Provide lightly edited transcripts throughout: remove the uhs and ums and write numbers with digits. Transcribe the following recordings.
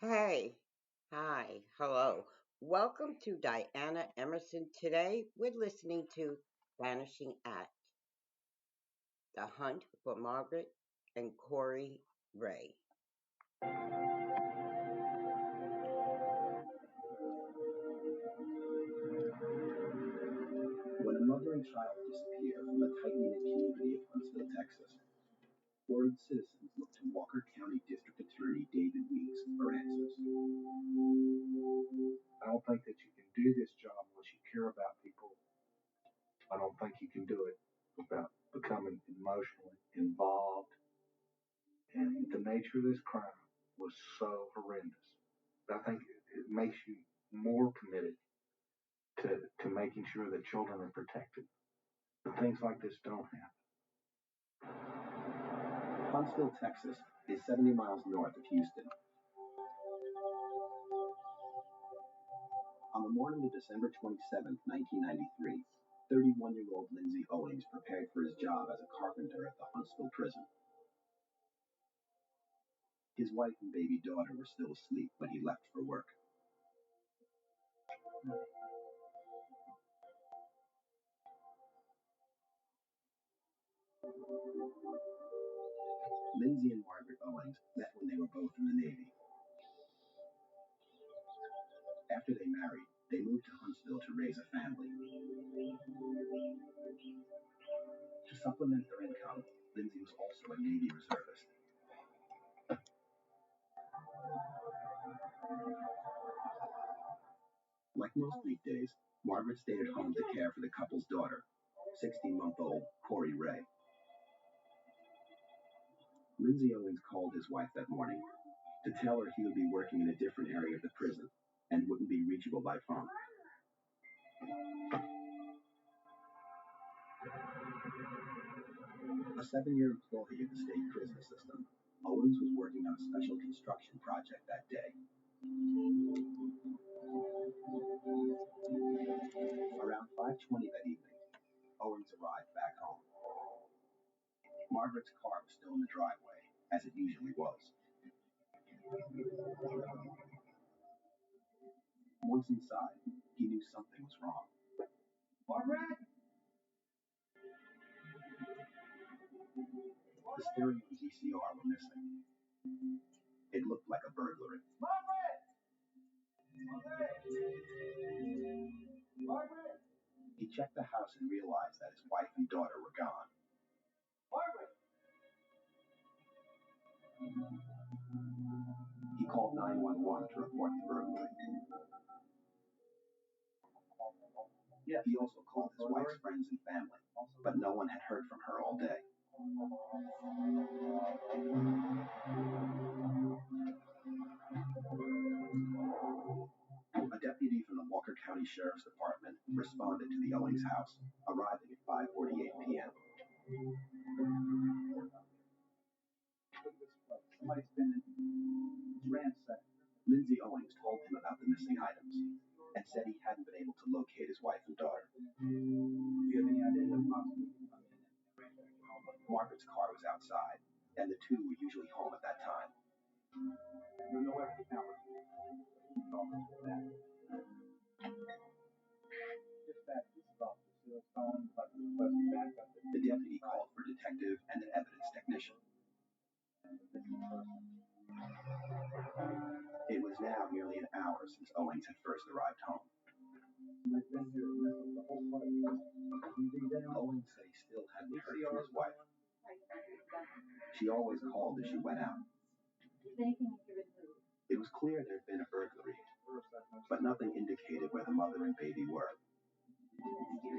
Hey, hi, hello. Welcome to Diana Emerson. Today we're listening to Vanishing Act, The Hunt for Margaret and Cory Ray. When a mother and child disappear from the tight-knit community of Huntsville, Texas, worried citizens look to Walker County District Attorney David Weeks for answers. I don't think that you can do this job unless you care about people. I don't think you can do it without becoming emotionally involved. And the nature of this crime was so horrendous. I think it makes you more committed to making sure that children are protected. But things like this don't happen. Huntsville, Texas is 70 miles north of Houston. On the morning of December 27, 1993, 31-year-old Lindsay Owings prepared for his job as a carpenter at the Huntsville prison. His wife and baby daughter were still asleep when he left for work. Lindsay and Margaret Owings met when they were both in the Navy. After they married, they moved to Huntsville to raise a family. To supplement their income, Lindsay was also a Navy reservist. Like most weekdays, Margaret stayed at home to care for the couple's daughter, 16-month-old Cory Ray. Lindsay Owings called his wife that morning to tell her he would be working in a different area of the prison and wouldn't be reachable by phone. A 7-year employee of the state prison system, Owens was working on a special construction project that day. Around 5:20 that evening, Owens arrived back home. Margaret's car was still in the driveway, as it usually was. Once inside, he knew something was wrong. Margaret! The stereo and VCR were missing. It looked like a burglary. Margaret! Margaret! Margaret! He checked the house and realized that his wife and daughter were gone. Margaret! He called 911 to report the burglary. He also called his wife's friends and family, but no one had heard from her all day. A deputy from the Walker County Sheriff's Department responded to the Owings house, arriving at 5:48 p.m. Somebody's been ransacked. Lindsay Owings told him about the missing items and said he hadn't been able to locate his wife and daughter. Do you have any idea of possibly? Margaret's car was outside, and the two were usually home at that time. There's no way to count that. The deputy called for a detective and an evidence technician. It was now nearly an hour since Owings had first arrived home. Owings said he still hadn't heard from his wife. She always called as she went out. It was clear there had been a burglary, but nothing indicated where the mother and baby were,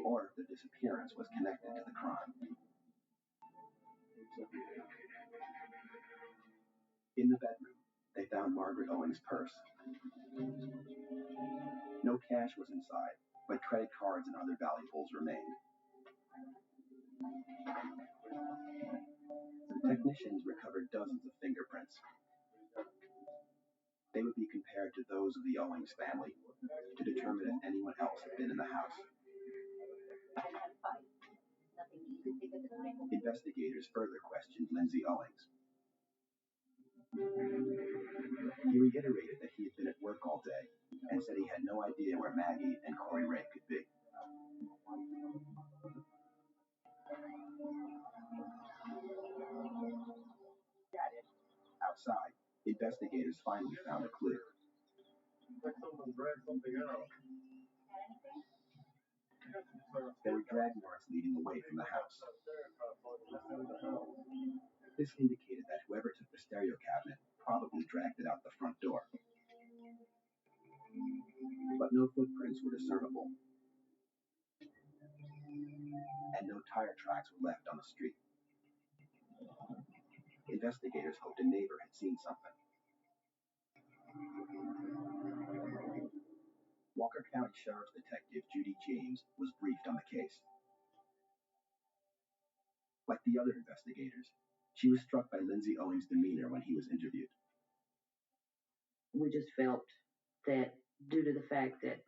or if the disappearance was connected to the crime. In the bedroom, they found Margaret Owings' purse. No cash was inside, but credit cards and other valuables remained. Technicians recovered dozens of fingerprints. They would be compared to those of the Owings family to determine if anyone else had been in the house. Investigators further questioned Lindsay Owings. He reiterated that he had been at work all day and said he had no idea where Maggie and Cory Ray could be. Outside, investigators finally found a clue. There were drag marks leading away from the house. This indicated that whoever took the stereo cabinet probably dragged it out the front door. But no footprints were discernible, and no tire tracks were left on the street. Investigators hoped a neighbor had seen something. Walker County Sheriff's Detective Judy James was briefed on the case. Like the other investigators, she was struck by Lindsay Owings' demeanor when he was interviewed. We just felt that due to the fact that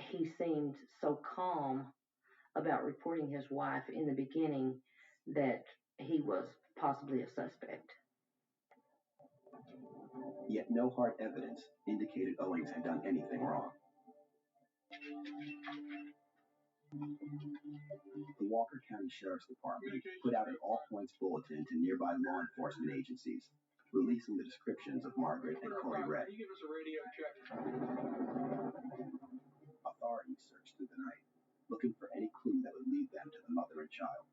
he seemed so calm about reporting his wife in the beginning, that he was possibly a suspect. Yet no hard evidence indicated Owings had done anything wrong. The Walker County Sheriff's Department put out an all-points bulletin to nearby law enforcement agencies, releasing the descriptions of Margaret and Cory Ray. Authorities searched through the night, looking for any clue that would lead them to the mother and child.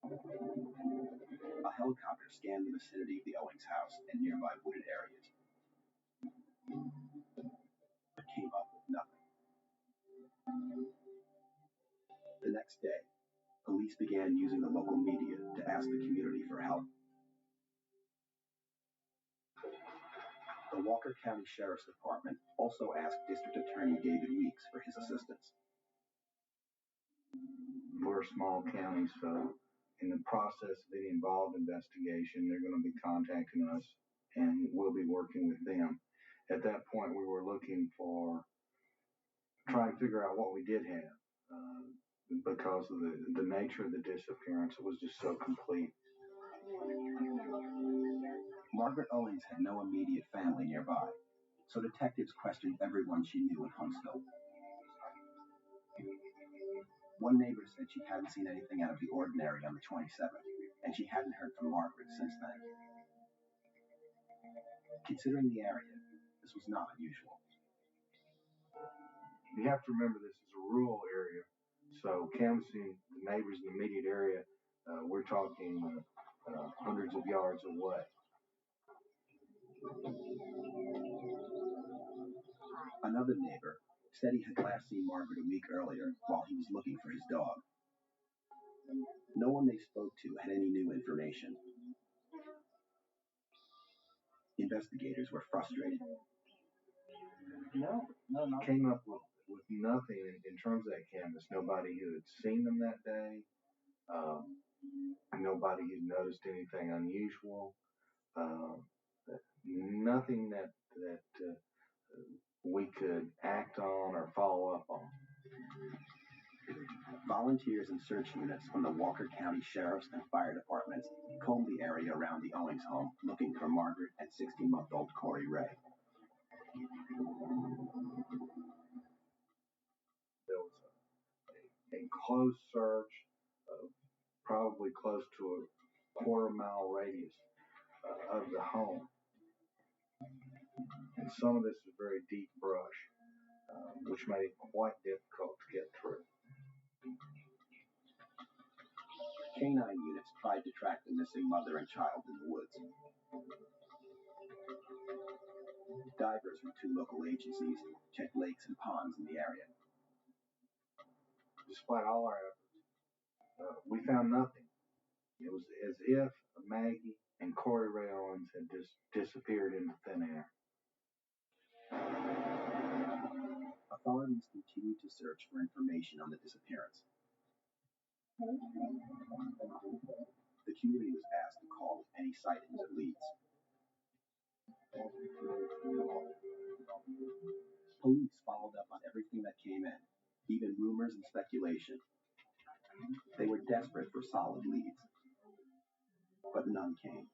A helicopter scanned the vicinity of the Owings house and nearby wooded areas, but came up with nothing. The next day, police began using the local media to ask the community for help. The Walker County Sheriff's Department also asked District Attorney David Weeks for his assistance. We're a small county, so in the process of any involved investigation, they're going to be contacting us, and we'll be working with them. At that point, we were looking for trying to figure out what we did have, because of the nature of the disappearance. It was just so complete. Margaret Owings had no immediate family nearby, so detectives questioned everyone she knew in Huntsville. One neighbor said she hadn't seen anything out of the ordinary on the 27th, and she hadn't heard from Margaret since then. Considering the area, this was not unusual. You have to remember this is a rural area, so canvassing the neighbors in the immediate area, we're talking hundreds of yards away. Another neighbor said he had last seen Margaret a week earlier while he was looking for his dog. No one they spoke to had any new information. Investigators were frustrated. Came up with nothing in terms of that canvas. Nobody who had seen them that day. Nobody who noticed anything unusual. Nothing that we could act on or follow up on. Volunteers and search units from the Walker County Sheriff's and Fire Departments combed the area around the Owings home looking for Margaret and 16-month-old Cory Ray. There was a close search, probably close to a quarter-mile radius of the home. And some of this is very deep brush, which made it quite difficult to get through. Canine units tried to track the missing mother and child in the woods. Divers from 2 local agencies checked lakes and ponds in the area. Despite all our efforts, we found nothing. It was as if Maggie and Cory Ray Owens had just disappeared into thin air. Authorities continued to search for information on the disappearance. The community was asked to call with any sightings or leads. Police followed up on everything that came in, even rumors and speculation. They were desperate for solid leads, but none came.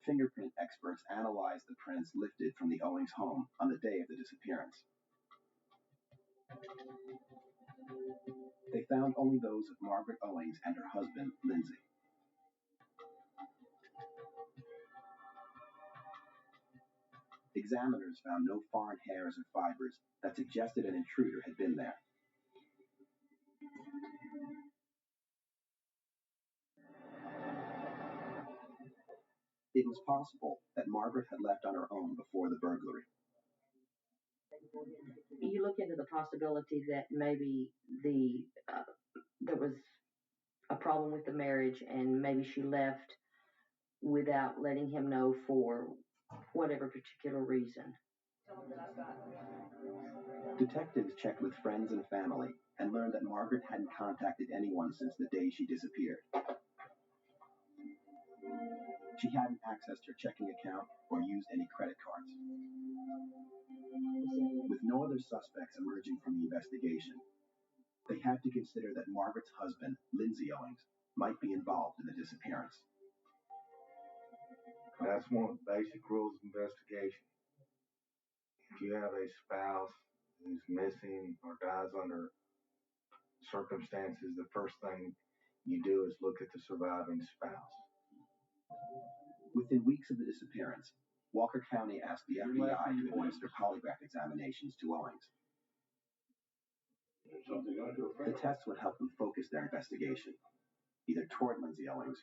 Fingerprint experts analyzed the prints lifted from the Owings home on the day of the disappearance. They found only those of Margaret Owings and her husband, Lindsay. Examiners found no foreign hairs or fibers that suggested an intruder had been there. It was possible that Margaret had left on her own before the burglary. You look into the possibility that maybe there was a problem with the marriage and maybe she left without letting him know for whatever particular reason. Detectives checked with friends and family and learned that Margaret hadn't contacted anyone since the day she disappeared. She hadn't accessed her checking account or used any credit cards. With no other suspects emerging from the investigation, they had to consider that Margaret's husband, Lindsay Owings, might be involved in the disappearance. That's one of the basic rules of investigation. If you have a spouse who's missing or dies under circumstances, the first thing you do is look at the surviving spouse. Within weeks of the disappearance, Walker County asked the FBI to administer polygraph examinations to Owings. The tests would help them focus their investigation, either toward Lindsay Owings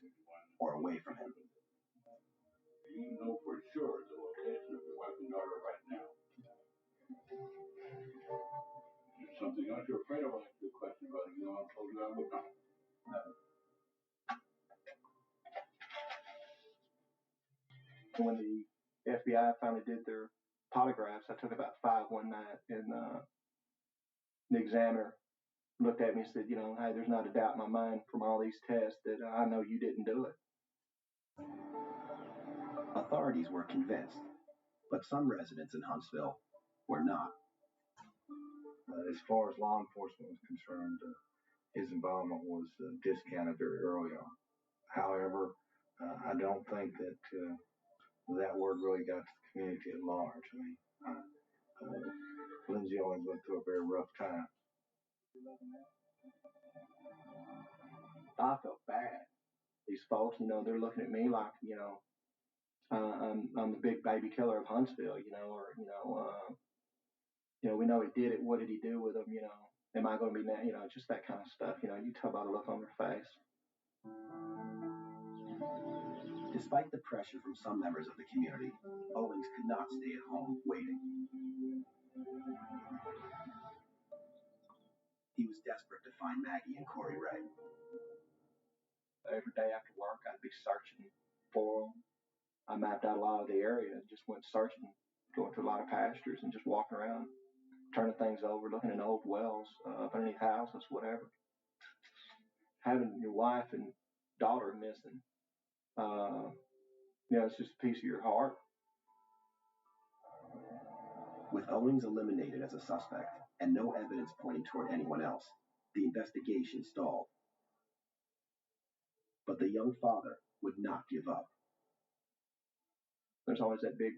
or away from him. You know for sure the location of your wife and daughter right now. There's something else you're afraid of. I'll ask you a question about it. You know, I told you I would not. When the FBI finally did their polygraphs, I took about 5 one night, and the examiner looked at me and said, hey, there's not a doubt in my mind from all these tests that I know you didn't do it. Authorities were convinced, but some residents in Huntsville were not. As far as law enforcement was concerned, his involvement was discounted very early on. However, I don't think that that word really got to the community at large. I mean, Lindsay Owens went through a very rough time. I felt bad. These folks, they're looking at me like, I'm the big baby killer of Huntsville, we know he did it. What did he do with them? Am I going to be, just that kind of stuff. You tell by the look on their face. Despite the pressure from some members of the community, Owings could not stay at home waiting. He was desperate to find Maggie and Cory Ray. Every day after work, I'd be searching for them. I mapped out a lot of the area and just went searching, going to a lot of pastures and just walking around, turning things over, looking in old wells, up underneath houses, whatever. Having your wife and daughter missing, it's just a piece of your heart. With Owings eliminated as a suspect and no evidence pointing toward anyone else, the investigation stalled. But the young father would not give up. There's always that big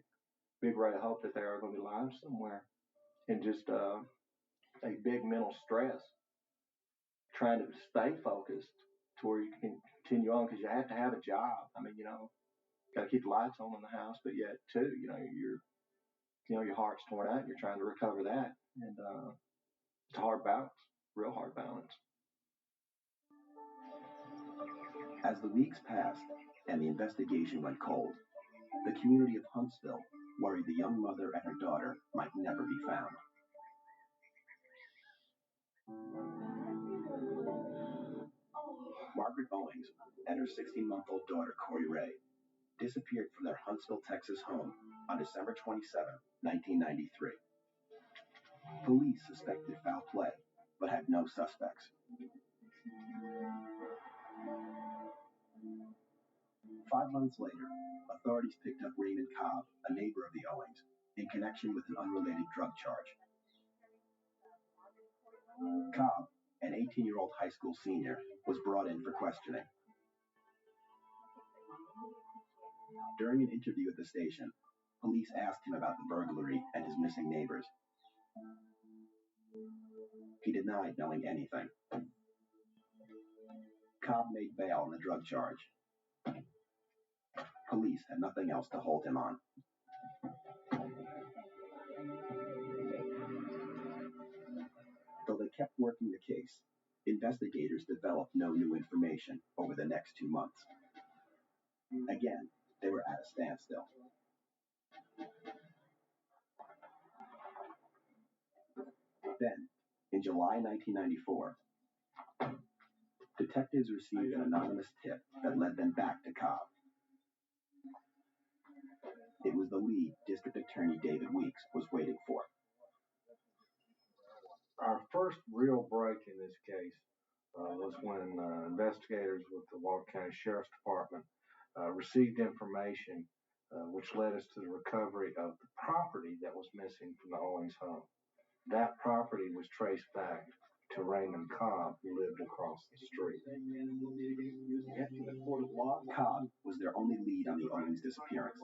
ray of hope that they are going to be alive somewhere, and just a big mental stress trying to stay focused to where you can continue on, because you have to have a job. I mean, got to keep the lights on in the house, but yet too, your heart's torn out and you're trying to recover that, and it's a hard balance, real hard balance. As the weeks passed and the investigation went cold, the community of Huntsville worried the young mother and her daughter might never be found. Margaret Owings and her 16-month-old daughter, Cory Ray, disappeared from their Huntsville, Texas home on December 27, 1993. Police suspected foul play, but had no suspects. 5 months later, authorities picked up Raymond Cobb, a neighbor of the Owings, in connection with an unrelated drug charge. Cobb, an 18-year-old high school senior, was brought in for questioning. During an interview at the station, police asked him about the burglary and his missing neighbors. He denied knowing anything. Cobb made bail on the drug charge. Police had nothing else to hold him on. Though they kept working the case, investigators developed no new information over the next 2 months. Again, they were at a standstill. Then, in July 1994, detectives received an anonymous tip that led them back to Cobb. It was the lead District Attorney David Weeks was waiting for. Our first real break in this case was when investigators with the Walker County Sheriff's Department received information which led us to the recovery of the property that was missing from the Owings home. That property was traced back to Raymond Cobb, who lived across the street. Cobb was their only lead on the Owings disappearance.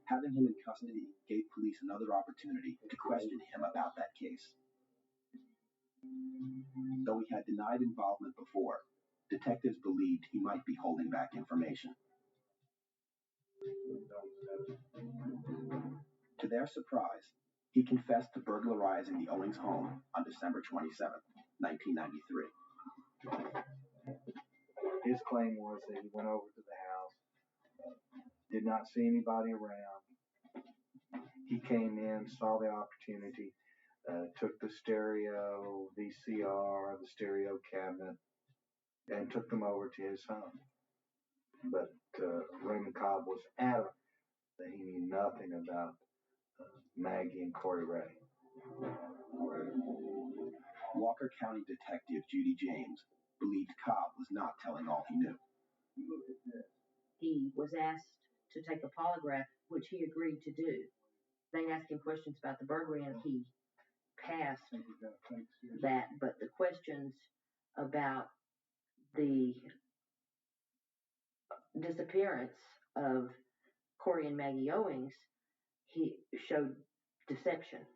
Having him in custody gave police another opportunity to question him about that case. Though he had denied involvement before, detectives believed he might be holding back information. To their surprise, he confessed to burglarizing the Owings home on December 27, 1993. His claim was that he went over to the house, did not see anybody around. He came in, saw the opportunity, took the stereo, VCR, the stereo cabinet, and took them over to his home. But Raymond Cobb was adamant that he knew nothing about Maggie and Cory Ray. Walker County Detective Judy James believed Cobb was not telling all he knew. He was asked to take a polygraph, which he agreed to do. They asked him questions about the burglary, and he passed that. But the questions about the disappearance of Cory and Maggie Owings, he showed deception.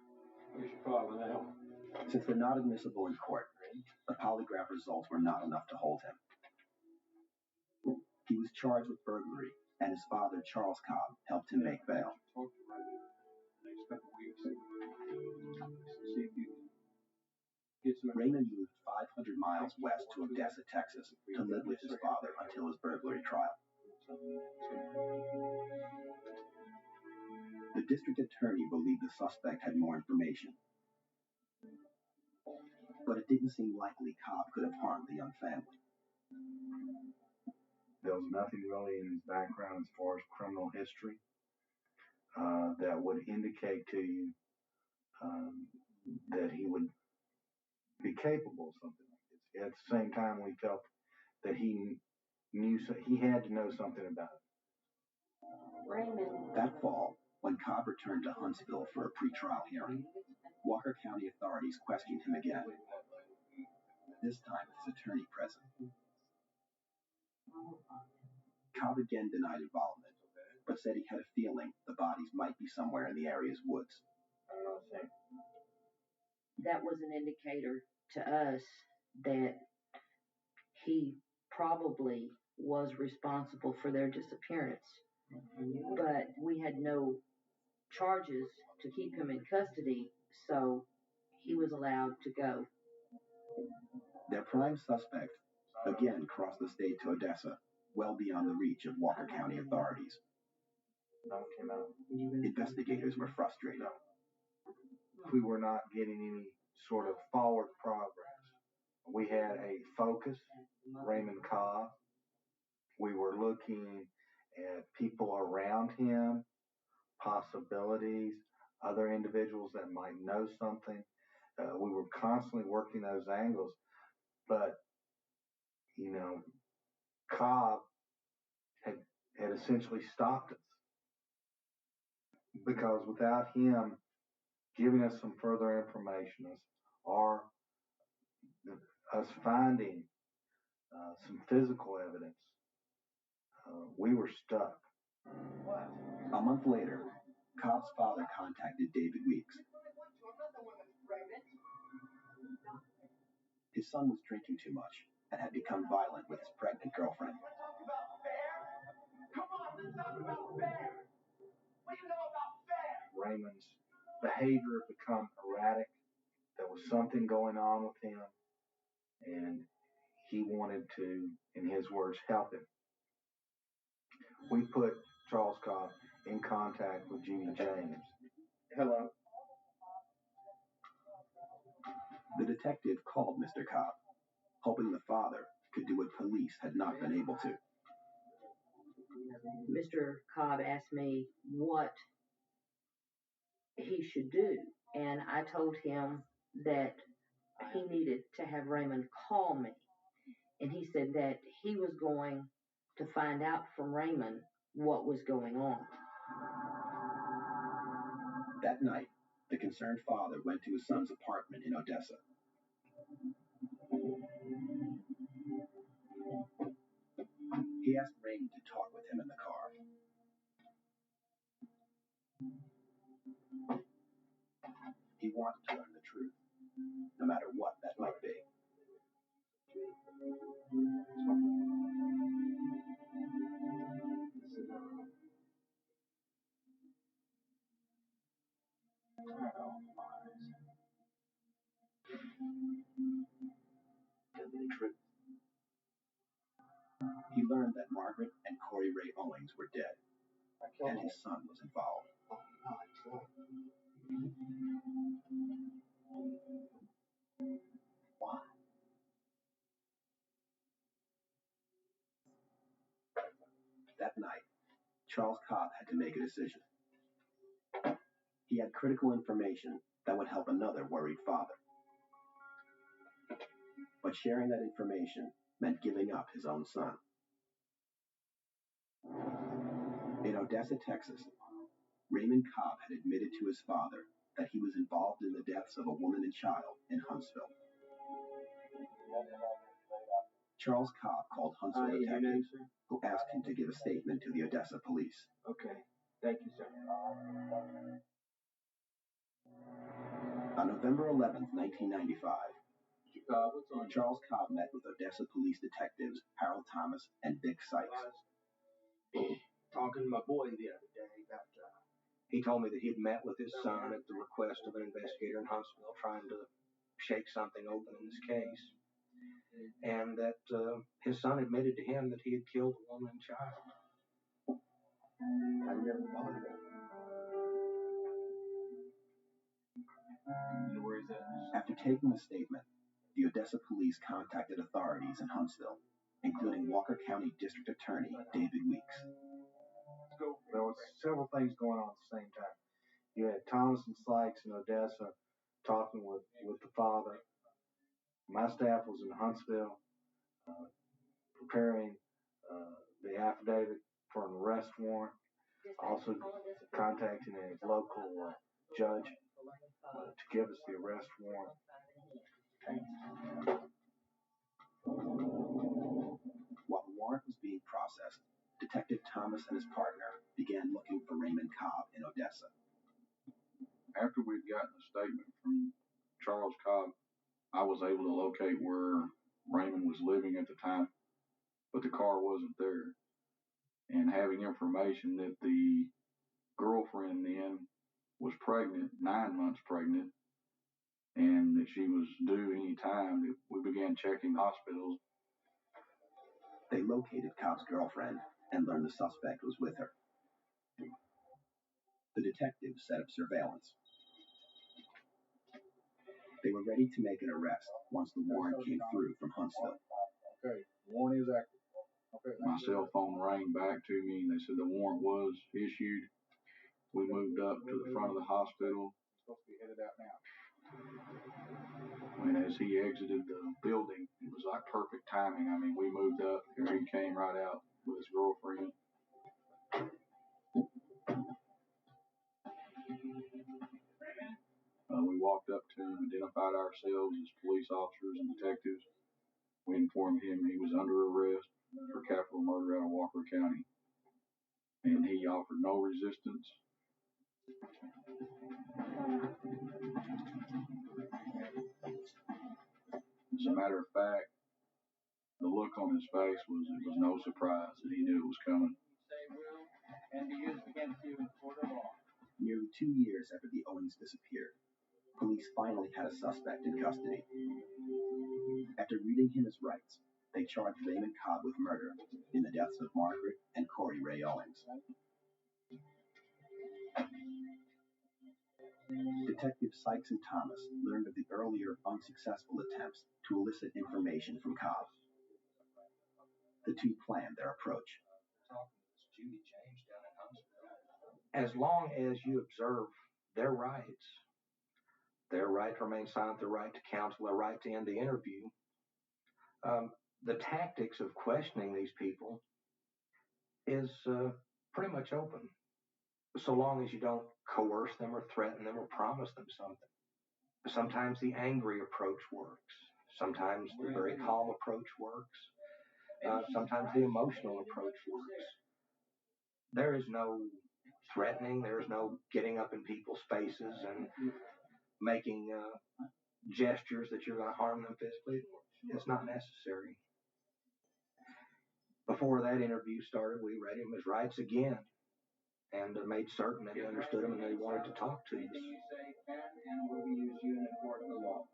Since they're not admissible in court, the polygraph results were not enough to hold him. He was charged with burglary, and his father, Charles Cobb, helped him make bail. Raymond moved 500 miles west to Odessa, Texas, to live with his father until his burglary trial. The district attorney believed the suspect had more information, but it didn't seem likely Cobb could have harmed the young family. There was nothing really in his background as far as criminal history that would indicate to you that he would be capable of something like this. At the same time, we felt that he had to know something about it. Raymond. That fall, when Cobb returned to Huntsville for a pretrial hearing, Walker County authorities questioned him again, this time with his attorney present. Cobb again denied involvement, but said he had a feeling the bodies might be somewhere in the area's woods. That was an indicator to us that he probably was responsible for their disappearance. But we had no charges to keep him in custody, so he was allowed to go. Their prime suspect again crossed the state to Odessa, well beyond the reach of Walker County authorities. Investigators were frustrated. We were not getting any sort of forward progress. We had a focus, Raymond Cobb. We were looking at people around him, possibilities, other individuals that might know something. We were constantly working those angles, but Cobb had essentially stopped us because without him giving us some further information or us finding some physical evidence, we were stuck. A month later, Cobb's father contacted David Weeks. His son was drinking too much and had become violent with his pregnant girlfriend. Come on, let's talk about fair. What do you know about fair? Raymond's behavior had become erratic. There was something going on with him, and he wanted to, in his words, help him. We put Charles Cobb in contact with Jimmy James. Hello. The detective called Mr. Cobb, hoping the father could do what police had not been able to. Mr. Cobb asked me what he should do, and I told him that he needed to have Raymond call me. And he said that he was going to find out from Raymond what was going on. That night, the concerned father went to his son's apartment in Odessa. He asked Raymond to talk with him in the car. He wanted to learn the truth, no matter what that might be. The truth. He learned that Margaret and Cory Ray Owings were dead, and his son was involved. Why? That night, Charles Cobb had to make a decision. He had critical information that would help another worried father. But sharing that information meant giving up his own son. In Odessa, Texas, Raymond Cobb had admitted to his father that he was involved in the deaths of a woman and child in Huntsville. Charles Cobb called Huntsville detectives, who asked him to give a statement to the Odessa police. Okay. Thank you, sir. On November 11, 1995, Charles Cobb met with Odessa police detectives Harold Thomas and Vic Sykes. Talking to my boy the other day about, he told me that he'd met with his son at the request of an investigator in Huntsville trying to shake something open in this case. And that his son admitted to him that he had killed a woman and child. I never bothered him. You know where he's at? After taking the statement, the Odessa police contacted authorities in Huntsville, including Walker County District Attorney David Weeks. There was several things going on at the same time. You had Thomas and Sykes in Odessa talking with the father. My staff was in Huntsville preparing the affidavit for an arrest warrant, also contacting a local judge to give us the arrest warrant. While the warrant was being processed, Detective Thomas and his partner began looking for Raymond Cobb in Odessa. After we'd gotten a statement from Charles Cobb, I was able to locate where Raymond was living at the time, but the car wasn't there. And having information that the girlfriend then was pregnant, 9 months pregnant, and that she was due any time, that we began checking hospitals. They located Cobb's girlfriend and learned the suspect was with her. The detectives set up surveillance. They were ready to make an arrest once the warrant came through from Huntsville. Okay, warrant is active. Okay, My cell phone rang back to me, and they said the warrant was issued. We moved up to the front of the hospital. Supposed to be headed out now. And as he exited the building, it was like perfect timing. I mean, we moved up, here he came right out with his girlfriend. We walked up to him, identified ourselves as police officers and detectives. We informed him he was under arrest for capital murder out of Walker County, and he offered no resistance. As a matter of fact, the look on his face was no surprise that he knew it was coming. And be used against you in court of law. Nearly 2 years after the Owings disappeared, police finally had a suspect in custody. After reading him his rights, they charged Raymond Cobb with murder in the deaths of Margaret and Cory Ray Owings. Detectives Sykes and Thomas learned of the earlier unsuccessful attempts to elicit information from Cobb. The two planned their approach. As long as you observe their rights, their right to remain silent, their right to counsel, their right to end the interview, the tactics of questioning these people is pretty much open, so long as you don't coerce them or threaten them or promise them something. Sometimes the angry approach works. Sometimes the very calm approach works. Sometimes the emotional approach works. There is no threatening. There is no getting up in people's faces and making gestures that you're going to harm them physically. It's not necessary. Before that interview started, we read him his rights again and made certain that he understood them and that he wanted to talk to us. Anything you say can and will be used in a court of the law.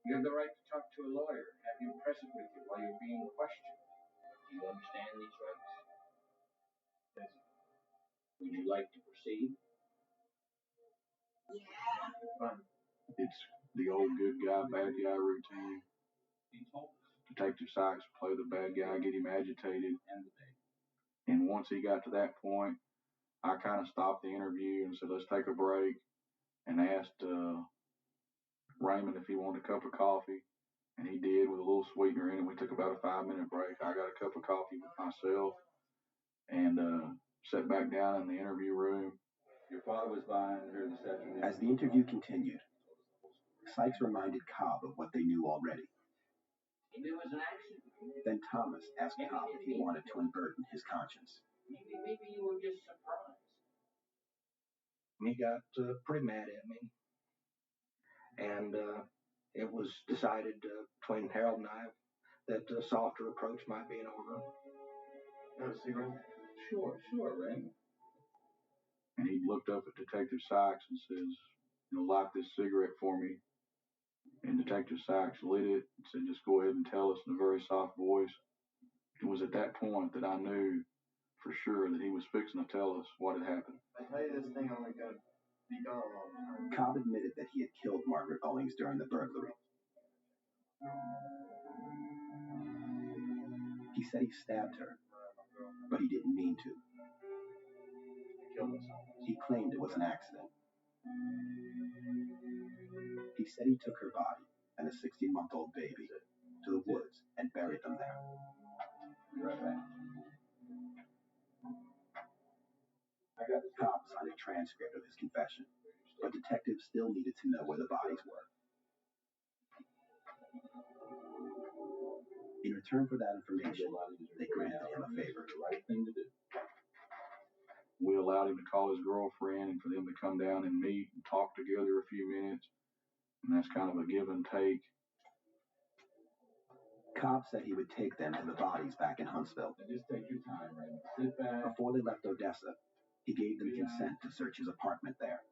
You have the right to talk to a lawyer and have him present with you while you're being questioned. Do you understand these rights? Yes. Would you like to proceed? Fine. It's the old good guy, bad guy routine. Detective Sykes would play the bad guy, get him agitated. And once he got to that point, I kind of stopped the interview and said, let's take a break, and asked Raymond if he wanted a cup of coffee. And he did, with a little sweetener in it. We took about a 5-minute break. I got a cup of coffee with myself and sat back down in the interview room. Your father was by here this afternoon. As the interview continued, Sykes reminded Cobb of what they knew already. Maybe it was an accident. Then Thomas asked Cobb if he wanted to unburden his conscience. Maybe you were just surprised. He got pretty mad at me. And it was decided between Harold and I that a softer approach might be in order. Have a cigarette? Sure, Raymond. And he looked up at Detective Sykes and says, light this cigarette for me. And Detective Sykes lit it and said, just go ahead and tell us in a very soft voice. It was at that point that I knew for sure that he was fixing to tell us what had happened. I tell you, this thing only got be gone a long time. Cobb admitted that he had killed Margaret Owings during the burglary. He said he stabbed her, but he didn't mean to. He claimed it was an accident. He said he took her body and a 16-month-old baby to the woods and buried them there. Be right back. Cobb signed a transcript of his confession, but detectives still needed to know where the bodies were. In return for that information, they granted him a favor. We allowed him to call his girlfriend and for them to come down and meet and talk together a few minutes. And that's kind of a give and take. Cobb said he would take them to the bodies back in Huntsville. Just take your time, Raymond. Sit back. Before they left Odessa, he gave them consent to search his apartment there.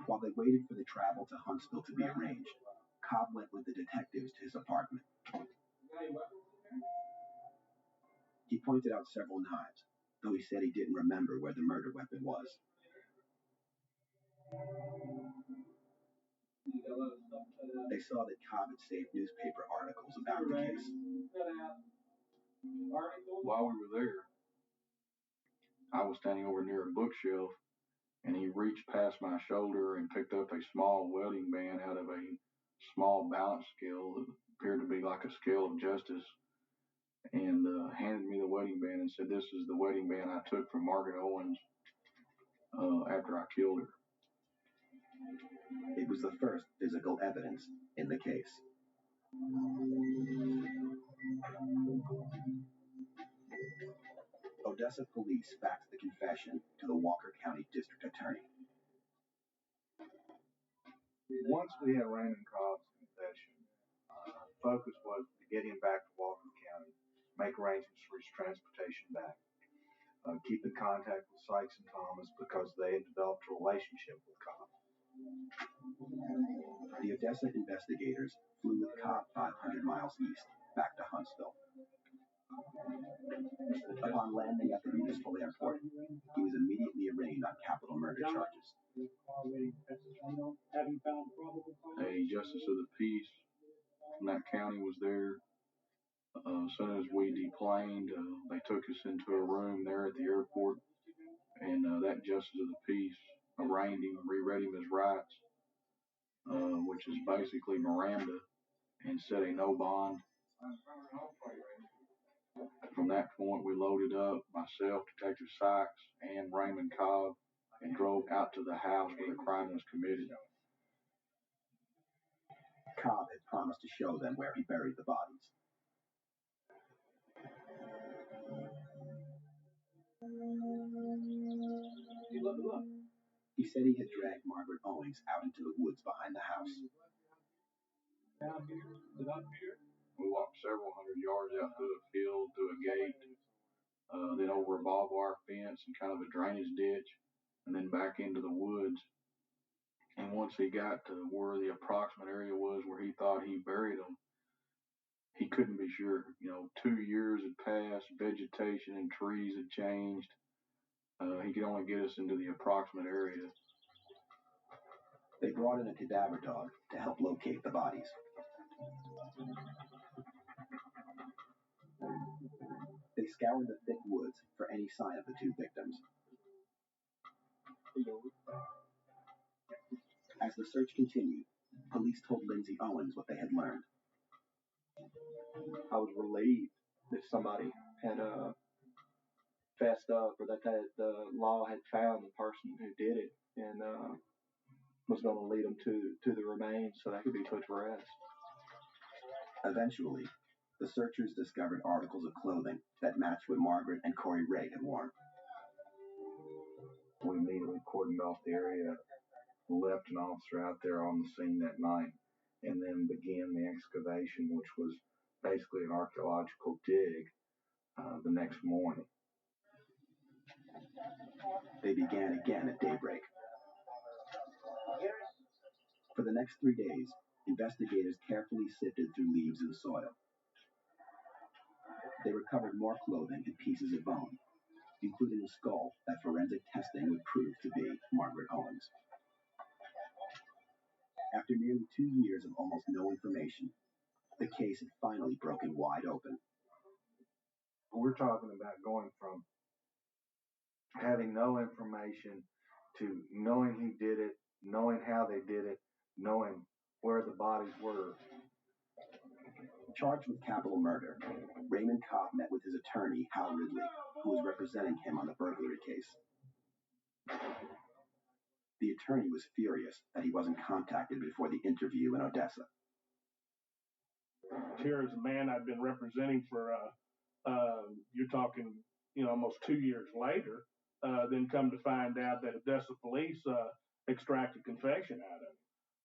While they waited for the travel to Huntsville to be arranged, Cobb went with the detectives to his apartment. He pointed out several knives, though he said he didn't remember where the murder weapon was. They saw that Cobb had saved newspaper articles about the case. While we were there, I was standing over near a bookshelf, and he reached past my shoulder and picked up a small welding band out of a small balance scale that appeared to be like a scale of justice, and handed me the wedding band and said, this is the wedding band I took from Margaret Owens after I killed her. It was the first physical evidence in the case. Odessa police faxed the confession to the Walker County District Attorney. Once we had Raymond Cobb's confession, focus was to get him back to Walker County, make arrangements for his transportation back, keep in contact with Sykes and Thomas because they had developed a relationship with Cobb. The Odessa investigators flew with Cobb 500 miles east, back to Huntsville. Upon landing at the municipal airport, he was immediately arraigned on capital murder charges. A justice of the peace from that county was there. As soon as we deplaned, they took us into a room there at the airport, and that justice of the peace arraigned him, reread him his rights, which is basically Miranda, and set a no bond. From that point, we loaded up myself, Detective Sykes, and Raymond Cobb, and drove out to the house where the crime was committed. Cobb had promised to show them where he buried the bodies. He said he had dragged Margaret Owings out into the woods behind the house. We walked several hundred yards out through a field, through a gate, then over a barbed wire fence and kind of a drainage ditch, and then back into the woods. And once he got to where the approximate area was where he thought he buried them, he couldn't be sure. 2 years had passed, vegetation and trees had changed. He could only get us into the approximate area. They brought in a cadaver dog to help locate the bodies. They scoured the thick woods for any sign of the two victims. As the search continued, police told Lindsay Owens what they had learned. I was relieved that somebody had fessed up, or that the law had found the person who did it, and was going to lead them to the remains so they could be put to rest. Eventually, the searchers discovered articles of clothing that matched what Margaret and Cory Ray had worn. We immediately cordoned off the area, left an officer out there on the scene that night, and then began the excavation, which was basically an archaeological dig the next morning. They began again at daybreak. For the next 3 days, investigators carefully sifted through leaves and soil. They recovered more clothing and pieces of bone, including a skull that forensic testing would prove to be Margaret Owens. After nearly 2 years of almost no information, the case had finally broken wide open. We're talking about going from having no information to knowing who did it, knowing how they did it, knowing where the bodies were. Charged with capital murder, Raymond Cobb met with his attorney, Hal Ridley, who was representing him on the burglary case. The attorney was furious that he wasn't contacted before the interview in Odessa. Here is a man I've been representing for, you're talking, almost 2 years later, then come to find out that Odessa police extracted confession out of him.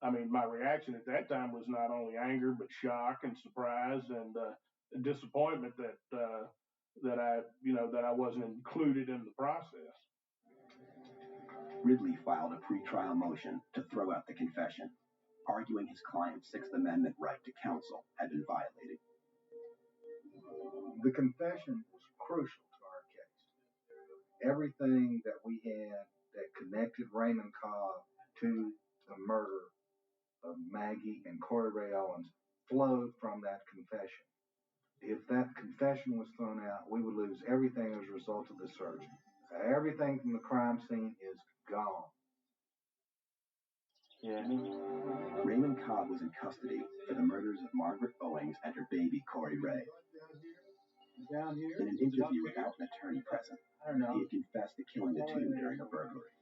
I mean, my reaction at that time was not only anger, but shock and surprise and disappointment that I wasn't included in the process. Ridley filed a pretrial motion to throw out the confession, arguing his client's Sixth Amendment right to counsel had been violated. The confession was crucial to our case. Everything that we had that connected Raymond Cobb to the murder of Maggie and Cory Ray Owens flowed from that confession. If that confession was thrown out, we would lose everything as a result of the search. Everything from the crime scene is gone. Yeah. Raymond Cobb was in custody for the murders of Margaret Owings and her baby Cory Ray. In an interview without an attorney present, he had confessed to killing the two during a burglary.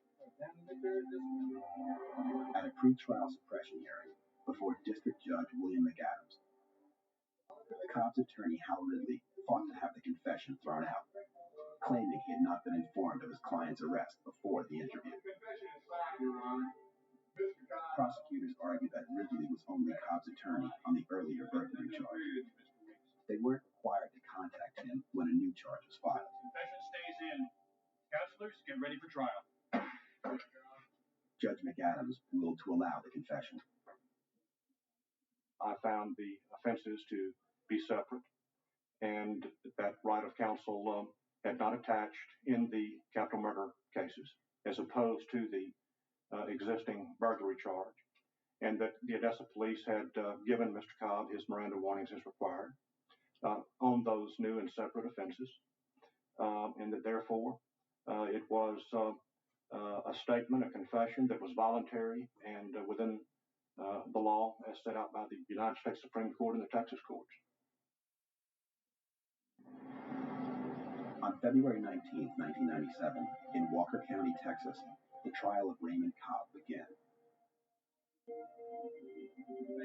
At a pretrial suppression hearing before District Judge William McAdams, Cobb's attorney, Hal Ridley, fought to have the confession thrown out, claiming he had not been informed of his client's arrest before the interview. Prosecutors argued that Ridley was only Cobb's attorney on the earlier burglary charge. They weren't required to contact him when a new charge was filed. Confession stays in. Counselors, get ready for trial. Judge McAdams ruled to allow the confession. I found the offenses to be separate, and that right of counsel had not attached in the capital murder cases, as opposed to the existing burglary charge, and that the Odessa police had given Mr. Cobb his Miranda warnings as required on those new and separate offenses, and that therefore it was a statement, a confession that was voluntary and within the law as set out by the United States Supreme Court and the Texas courts. On February 19, 1997, in Walker County, Texas, the trial of Raymond Cobb began.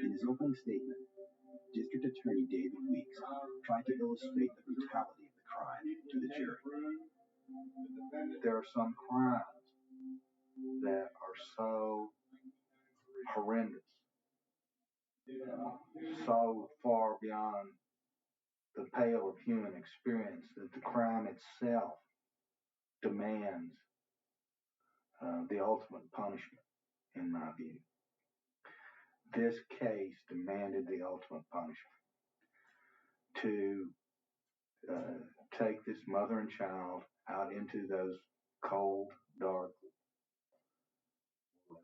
In his opening statement, District Attorney David Weeks tried to illustrate the brutality of the crime to the jury. There are some crimes that are so horrendous, so far beyond the pale of human experience that the crime itself demands the ultimate punishment, in my view. This case demanded the ultimate punishment to take this mother and child out into those cold, dark woods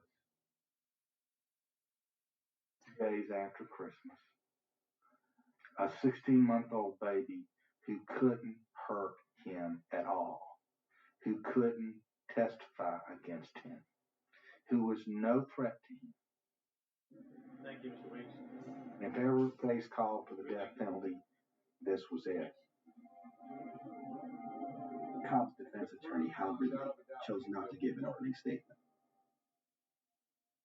2 days after Christmas. A 16-month-old baby who couldn't hurt him at all, who couldn't testify against him, who was no threat to him. Thank you, Mr. Weeks. If ever a case called for the death penalty, this was it. Cobb's defense attorney, Hal Ridley, chose not to give an opening statement.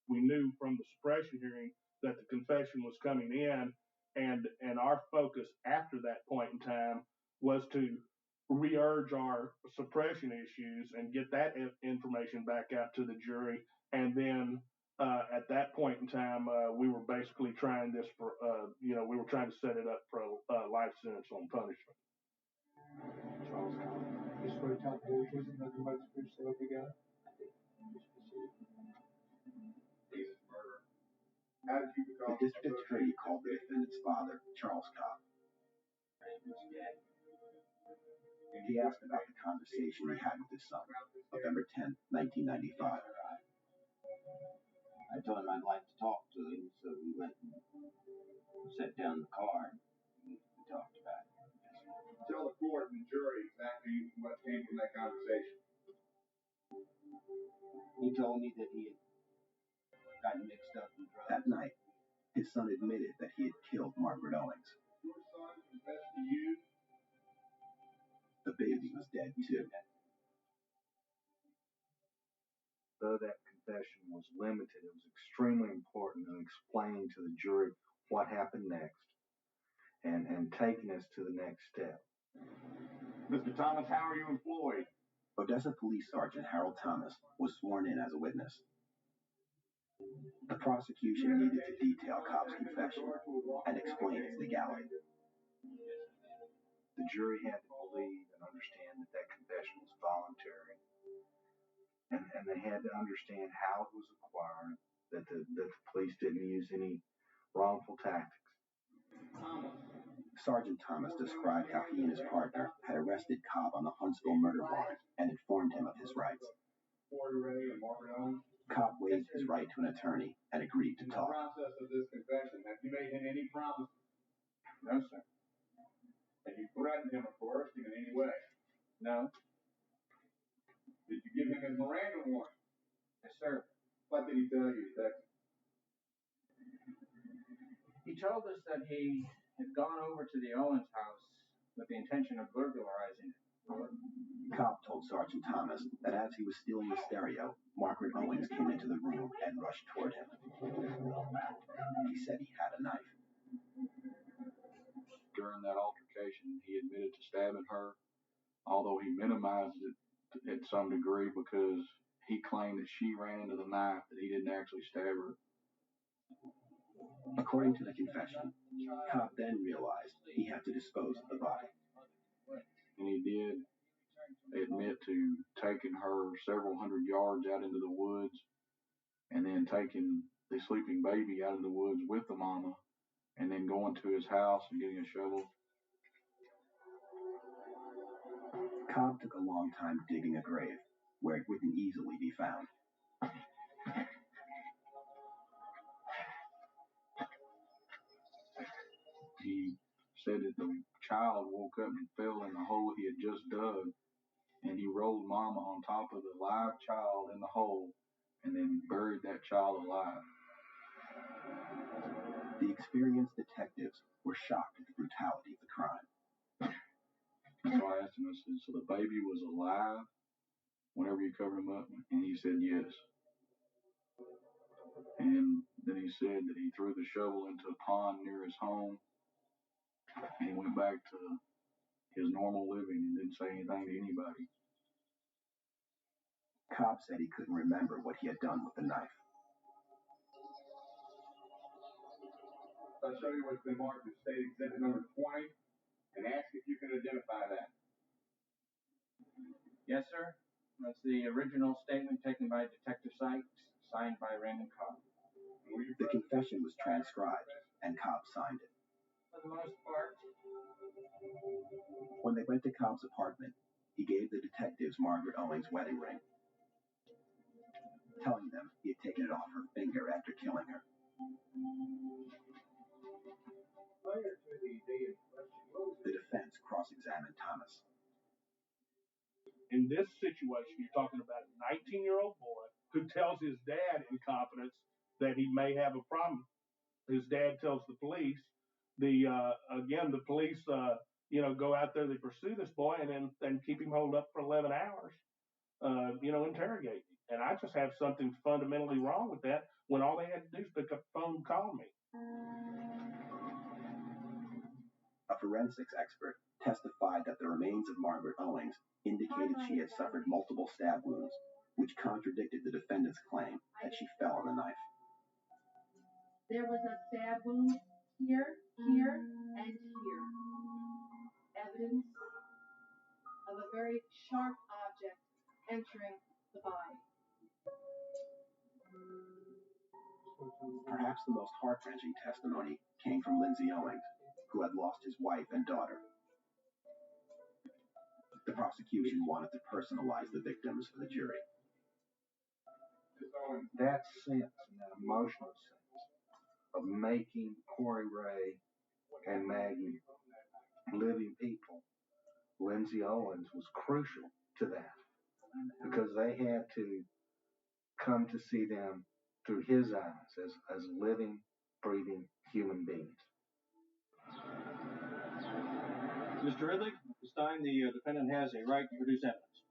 We knew from the suppression hearing that the confession was coming in, and our focus after that point in time was to re-urge our suppression issues and get that information back out to the jury. And then at that point in time, we were basically trying this for, we were trying to set it up for a life sentence on punishment. Charles Cobb. You swear to tell the whole truth and nothing but the truth, so help you God? The district attorney called the defendant's father, Charles Cobb. He asked about the conversation he had with his son, November 10, 1995. I told him I'd like to talk to him, so we went and sat down in the car and we talked about it. Tell the court and the jury exactly what came from that conversation. He told me that he had gotten mixed up in drugs. That night, his son admitted that he had killed Margaret Owings. Your son confessed to you. The baby was dead too. Though that confession was limited, it was extremely important in explaining to the jury what happened next and taking us to the next step. Mr. Thomas, how are you employed? Odessa Police Sergeant Harold Thomas was sworn in as a witness. The prosecution needed to detail Cobb's confession and explain its legality. The jury had to believe and understand that that confession was voluntary, and they had to understand how it was acquired, that the police didn't use any wrongful tactics. Sergeant Thomas described how he and his partner had arrested Cobb on the Huntsville murder warrant and informed him of his rights. Cobb waived his right to an attorney and agreed to talk. In the process of this confession, have you made him any promises? No, sir. Have you threatened him or coerced him in any way? No. Did you give him his Miranda warning? Yes, sir. What did he tell you, Detective? He told us that he had gone over to the Owens house with the intention of burglarizing it. Cobb told Sergeant Thomas that as he was stealing the stereo, Margaret Owings came into the room and rushed toward him. He said he had a knife. during that altercation, he admitted to stabbing her, although he minimized it at some degree because he claimed that she ran into the knife, that he didn't actually stab her. According to the confession, Cobb then realized he had to dispose of the body. And he did admit to taking her several hundred yards out into the woods and then taking the sleeping baby out of the woods with the mama and then going to his house and getting a shovel. Cobb took a long time digging a grave where it wouldn't easily be found. He said that the child woke up and fell in the hole he had just dug, and he rolled mama on top of the live child in the hole and then buried that child alive. The experienced detectives were shocked at the brutality of the crime. So I asked him, I said, so the baby was alive whenever you covered him up? And he said yes. And then he said that he threw the shovel into a pond near his home and he went back to his normal living and didn't say anything to anybody. Cobb said he couldn't remember what he had done with the knife. I'll show you what's been marked as state exhibit number 20 and ask if you can identify that. Yes, sir. That's the original statement taken by Detective Sykes, signed by Raymond Cobb. The confession was transcribed, and Cobb signed it. For the most part. When they went to Cobb's apartment, he gave the detectives Margaret Owings' wedding ring, telling them he had taken it off her finger after killing her. The defense cross-examined Thomas. In this situation, you're talking about a 19-year-old boy who tells his dad in confidence that he may have a problem. His dad tells the police. The police, go out there, they pursue this boy and keep him holed up for 11 hours, interrogate him. And I just have something fundamentally wrong with that when all they had to do is pick up the phone and call me. A forensics expert testified that the remains of Margaret Owings indicated she had suffered multiple stab wounds, which contradicted the defendant's claim that she fell on the knife. There was a stab wound here, here, and here. Evidence of a very sharp object entering the body. Perhaps the most heart-wrenching testimony came from Lindsay Owings, who had lost his wife and daughter. The prosecution wanted to personalize the victims for the jury. That sense and that emotional sense of making Cory Ray and Maggie living people, Lindsay Owens was crucial to that because they had to come to see them through his eyes as living, breathing human beings. Mr. Ridley, at this time the defendant has a right to produce evidence.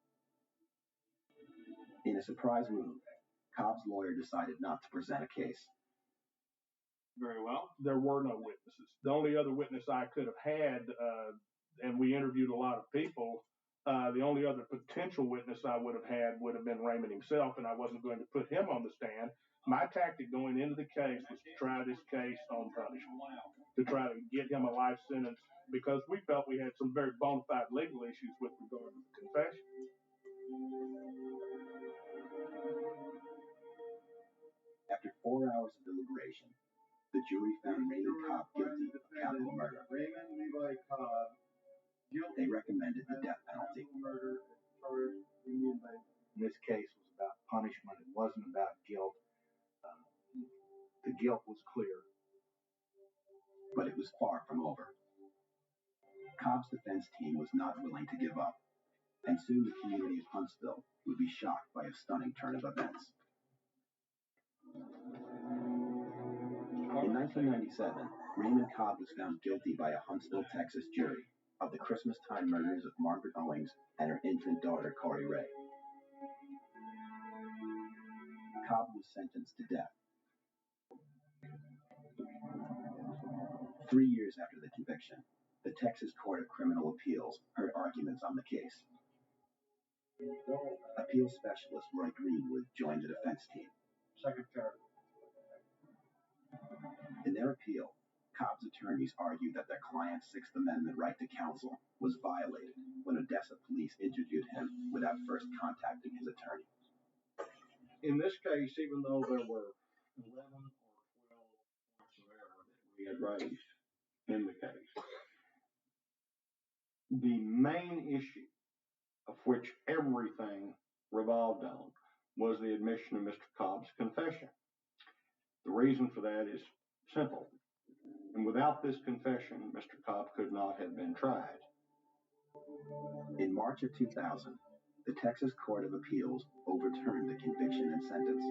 In a surprise move, Cobb's lawyer decided not to present a case. Very well. There were no witnesses. The only other witness I could have had, and we interviewed a lot of people, the only other potential witness I would have been Raymond himself, and I wasn't going to put him on the stand. My tactic going into the case was to try this case on punishment, to try to get him a life sentence, because we felt we had some very bona fide legal issues with regard to the confession. After 4 hours of deliberation, the jury found Raymond Cobb guilty of capital murder. Raymond Levi Cobb, guilty. They recommended the death penalty. In this case was about punishment. It wasn't about guilt. The guilt was clear. But it was far from over. Cobb's defense team was not willing to give up, and soon the community of Huntsville would be shocked by a stunning turn of events. In 1997, Raymond Cobb was found guilty by a Huntsville, Texas jury of the Christmas-time murders of Margaret Owings and her infant daughter, Cory Ray. Cobb was sentenced to death. 3 years after the conviction, Texas Court of Criminal Appeals heard arguments on the case. Appeals specialist Roy Greenwood joined the defense team. Secretary. In their appeal, Cobb's attorneys argued that their client's Sixth Amendment right to counsel was violated when Odessa police interviewed him without first contacting his attorney. In this case, even though there were 11 or 12 points of error that we had raised in the case, the main issue of which everything revolved on was the admission of Mr. Cobb's confession. The reason for that is simple. And without this confession, Mr. Cobb could not have been tried. In March of 2000, the Texas Court of Appeals overturned the conviction and sentence.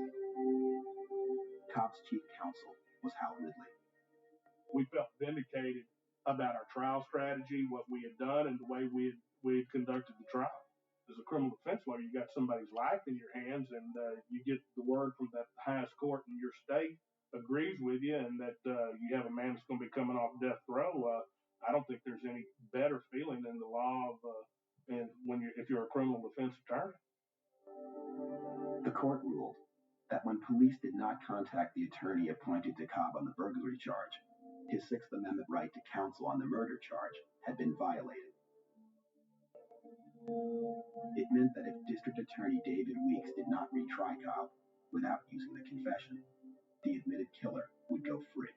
Cobb's chief counsel was Hal Ridley. We felt vindicated about our trial strategy, what we had done, and the way we had conducted the trial. As a criminal defense lawyer, you got somebody's life in your hands, and you get the word from the highest court in your state agrees with you, and that you have a man that's going to be coming off death row. I don't think there's any better feeling than the law of, and if you're a criminal defense attorney. The court ruled that when police did not contact the attorney appointed to Cobb on the burglary charge, his Sixth Amendment right to counsel on the murder charge had been violated. It meant that if District Attorney David Weeks did not retry Cobb without using the confession, the admitted killer would go free.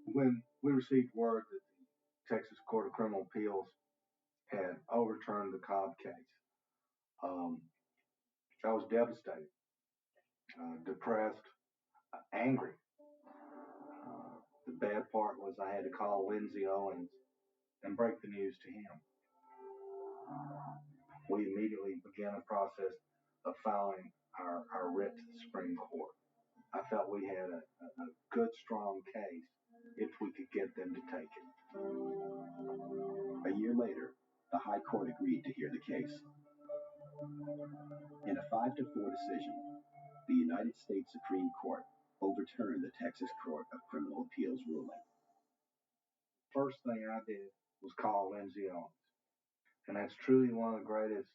When we received word that the Texas Court of Criminal Appeals had overturned the Cobb case, I was devastated, depressed, angry. The bad part was I had to call Lindsay Owens and break the news to him. We immediately began a process of filing our writ to the Supreme Court. I felt we had a good, strong case if we could get them to take it. A year later, the High Court agreed to hear the case. In a 5-4 decision, the United States Supreme Court overturned the Texas Court of Criminal Appeals ruling. First thing I did was call Lindsay Owens. And that's truly one of the greatest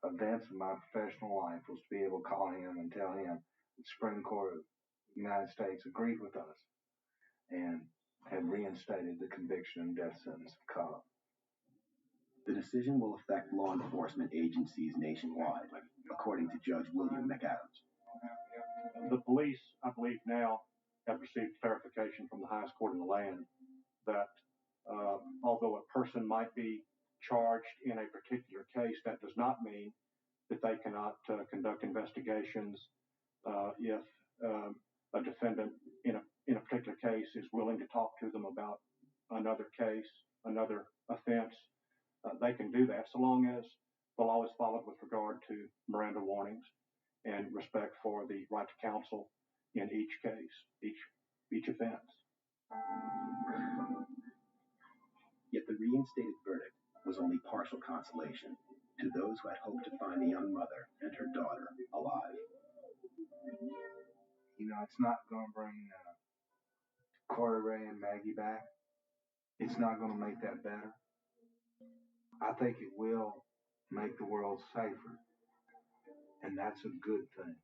events in my professional life, was to be able to call him and tell him the Supreme Court of the United States agreed with us and had reinstated the conviction and death sentence of Cobb. The decision will affect law enforcement agencies nationwide, according to Judge William McAdams. The police, I believe now, have received clarification from the highest court in the land that although a person might be charged in a particular case, that does not mean that they cannot conduct investigations if a defendant in a particular case is willing to talk to them about another case, another offense. They can do that so long as the law is followed with regard to Miranda warnings and respect for the right to counsel in each case, each offense. Yet the reinstated verdict was only partial consolation to those who had hoped to find the young mother and her daughter alive. You know, it's not going to bring Cory, Ray, and Maggie back. It's not going to make that better. I think it will make the world safer, and that's a good thing.